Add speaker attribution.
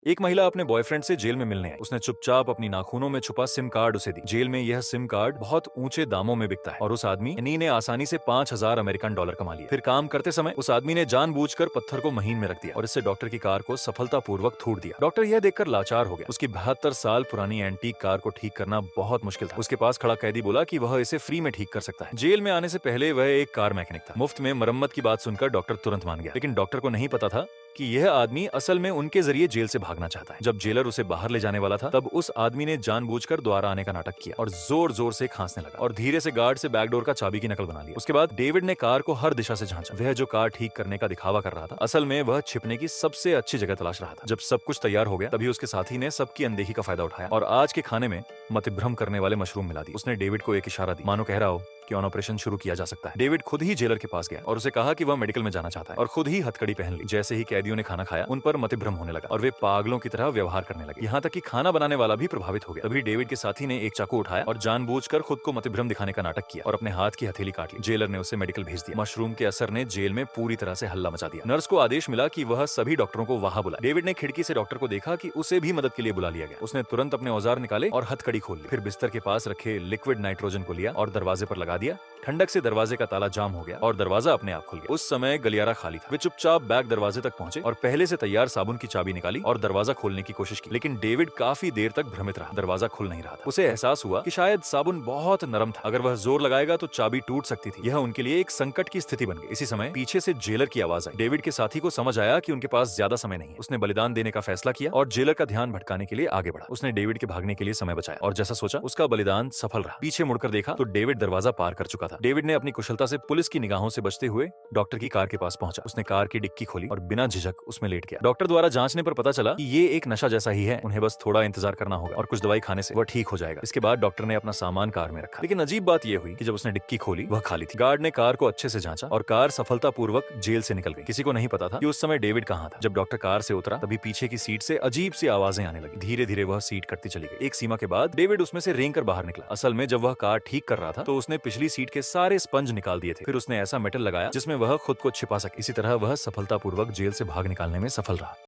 Speaker 1: एक महिला अपने बॉयफ्रेंड से जेल में मिलने आई। उसने चुपचाप अपनी नाखूनों में छुपा सिम कार्ड उसे दी। जेल में यह सिम कार्ड बहुत ऊंचे दामों में बिकता है और उस आदमी एनी ने आसानी से 5,000 अमेरिकन डॉलर कमा लिए। फिर काम करते समय उस आदमी ने जानबूझकर पत्थर को महीन में रख दिया और इससे डॉक्टर की कार को सफलतापूर्वक थूट दिया। डॉक्टर यह देखकर लाचार हो गया। उसकी 72 साल पुरानी एंटीक कार को ठीक करना बहुत मुश्किल था। उसके पास खड़ा कैदी बोला कि वह इसे फ्री में ठीक कर सकता है। जेल में आने से पहले वह एक कार मैकेनिक था। मुफ्त में मरम्मत की बात सुनकर डॉक्टर तुरंत मान गया, लेकिन डॉक्टर को नहीं पता था कि यह आदमी असल में उनके जरिए जेल से भागना चाहता है। जब जेलर उसे बाहर ले जाने वाला था तब उस आदमी ने जानबूझकर दोबारा आने का नाटक किया और जोर जोर से खांसने लगा और धीरे से गार्ड से बैकडोर का चाबी की नकल बना लिया। उसके बाद डेविड ने कार को हर दिशा से झांचा। वह जो कार ठीक करने का दिखावा कर रहा था, असल में वह छिपने की सबसे अच्छी जगह तलाश रहा था। जब सब कुछ तैयार हो गया तभी उसके साथी ने सबकी अनदेखी का फायदा उठाया और आज के खाने में मतिभ्रम करने वाले मशरूम मिला दी। उसने डेविड को एक इशारा दी, मानो कह रहा हो कि ऑन ऑपरेशन शुरू किया जा सकता है। डेविड खुद ही जेलर के पास गया और उसे कहा कि वह मेडिकल में जाना चाहता है और खुद ही हथकड़ी पहन ली। जैसे ही कैदियों ने खाना खाया उन पर मतिभ्रम होने लगा और वे पागलों की तरह व्यवहार करने लगे। यहाँ तक कि खाना बनाने वाला भी प्रभावित हो गया। तभी डेविड के साथी ने एक चाकू उठाया और जानबूझकर खुद को मतिभ्रम दिखाने का नाटक किया और अपने हाथ की हथेली काट ली। जेलर ने उसे मेडिकल भेज दिया। मशरूम के असर ने जेल में पूरी तरह से हल्ला मचा दिया। नर्स को आदेश मिला कि वह सभी डॉक्टरों को वहां बुलाए। डेविड ने खिड़की से डॉक्टर को देखा कि उसे भी मदद के लिए बुला लिया गया। उसने तुरंत अपने औजार निकाले और हथकड़ी खोल ली। फिर बिस्तर के पास रखे लिक्विड नाइट्रोजन को लिया और दरवाजे पर लगा दिया। ठंडक से दरवाजे का ताला जाम हो गया और दरवाजा अपने आप खुल गया। उस समय गलियारा खाली था। वे चुपचाप बैग दरवाजे तक पहुंचे और पहले से तैयार साबुन की चाबी निकाली और दरवाजा खोलने की कोशिश की, लेकिन डेविड काफी देर तक भ्रमित रहा। दरवाजा खुल नहीं रहा था। उसे एहसास हुआ कि शायद साबुन बहुत नरम था। अगर वह जोर लगाएगा तो चाबी टूट सकती थी। यह उनके लिए एक संकट की स्थिति बन गई। इसी समय पीछे से जेलर की आवाज आई। डेविड के साथी को समझ आया कि उनके पास ज्यादा समय नहीं है। उसने बलिदान देने का फैसला किया और जेलर का ध्यान भटकाने के लिए आगे बढ़ा। उसने डेविड के भागने के लिए समय बचाया और जैसा सोचा उसका बलिदान सफल रहा। पीछे मुड़कर देखा तो डेविड दरवाजा पार कर चुका था। डेविड ने अपनी कुशलता से पुलिस की निगाहों से बचते हुए डॉक्टर की कार के पास पहुंचा। उसने कार की डिक्की खोली और बिना झिझक उसमें लेट गया। डॉक्टर द्वारा जांचने पर पता चला कि ये एक नशा जैसा ही है। उन्हें बस थोड़ा इंतजार करना होगा और कुछ दवाई खाने से वह ठीक हो जाएगा। इसके बाद डॉक्टर ने अपना सामान कार में रखा, लेकिन अजीब बात यह हुई कि जब उसने डिक्की खोली वह खाली थी। गार्ड ने कार को अच्छे से जांचा और कार सफलतापूर्वक जेल से निकल गई। किसी को नहीं पता था कि उस समय डेविड कहाँ था। जब डॉक्टर कार से उतरा तभी पीछे की सीट से अजीब सी आवाजें आने लगी। धीरे धीरे वह सीट कटती चली गई। एक सीमा के बाद डेविड उसमें से रेंग कर बाहर निकला। असल में जब वह कार ठीक कर रहा था तो उसने पिछली सीट के सारे स्पंज निकाल दिए थे। फिर उसने ऐसा मेटल लगाया जिसमें वह खुद को छिपा सके। इसी तरह वह सफलतापूर्वक जेल से भाग निकालने में सफल रहा।